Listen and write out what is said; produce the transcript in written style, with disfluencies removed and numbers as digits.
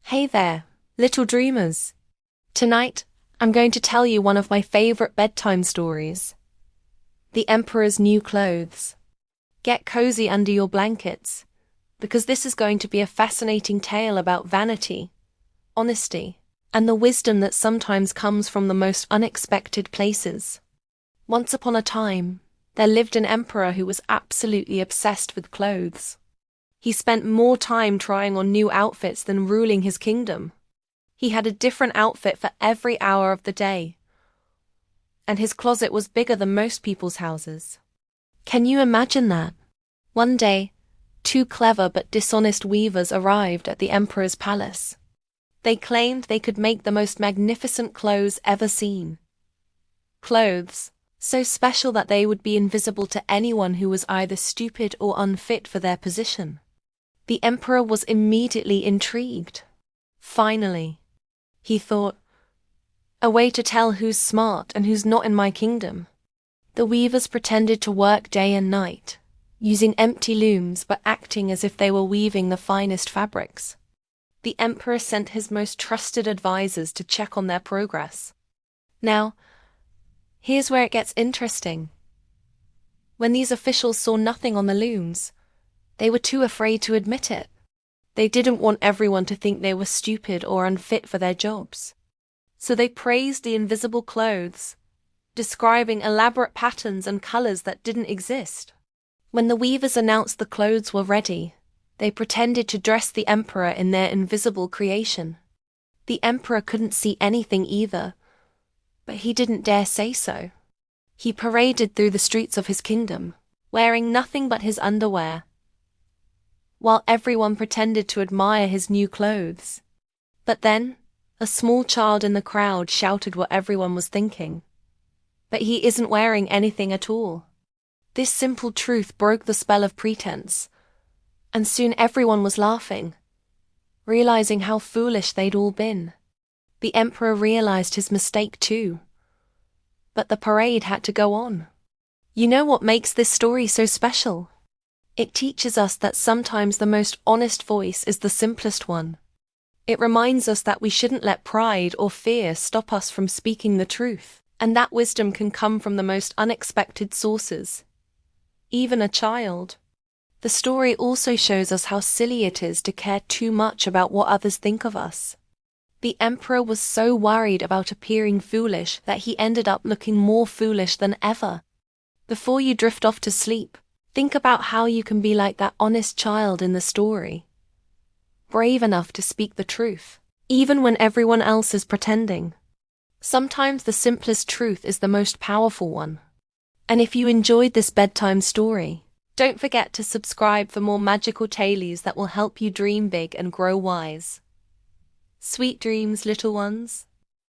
Hey there, little dreamers. Tonight, I'm going to tell you one of my favorite bedtime stories. The Emperor's New Clothes. Get cozy under your blankets, because this is going to be a fascinating tale about vanity, honesty, and the wisdom that sometimes comes from the most unexpected places. Once upon a time, there lived an emperor who was absolutely obsessed with clothes. He spent more time trying on new outfits than ruling his kingdom. He had a different outfit for every hour of the day, and his closet was bigger than most people's houses. Can you imagine that? One day, two clever but dishonest weavers arrived at the emperor's palace. They claimed they could make the most magnificent clothes ever seen. Clothes so special that they would be invisible to anyone who was either stupid or unfit for their position. The emperor was immediately intrigued. Finally, he thought, a way to tell who's smart and who's not in my kingdom. The weavers pretended to work day and night, using empty looms but acting as if they were weaving the finest fabrics. The emperor sent his most trusted advisors to check on their progress. Now, here's where it gets interesting. When these officials saw nothing on the looms, they were too afraid to admit it. They didn't want everyone to think they were stupid or unfit for their jobs. So they praised the invisible clothes, describing elaborate patterns and colors that didn't exist. When the weavers announced the clothes were ready, they pretended to dress the emperor in their invisible creation. The emperor couldn't see anything either, but he didn't dare say so. He paraded through the streets of his kingdom, wearing nothing but his underwear, while everyone pretended to admire his new clothes. But then, a small child in the crowd shouted what everyone was thinking. But he isn't wearing anything at all. This simple truth broke the spell of pretense, and soon everyone was laughing, realizing how foolish they'd all been. The emperor realized his mistake too. But the parade had to go on. You know what makes this story so special? It teaches us that sometimes the most honest voice is the simplest one. It reminds us that we shouldn't let pride or fear stop us from speaking the truth, and that wisdom can come from the most unexpected sources, even a child. The story also shows us how silly it is to care too much about what others think of us. The emperor was so worried about appearing foolish that he ended up looking more foolish than ever. Before you drift off to sleep, think about how you can be like that honest child in the story. Brave enough to speak the truth, even when everyone else is pretending. Sometimes the simplest truth is the most powerful one. And if you enjoyed this bedtime story, don't forget to subscribe for more magical tailies that will help you dream big and grow wise. Sweet dreams, little ones.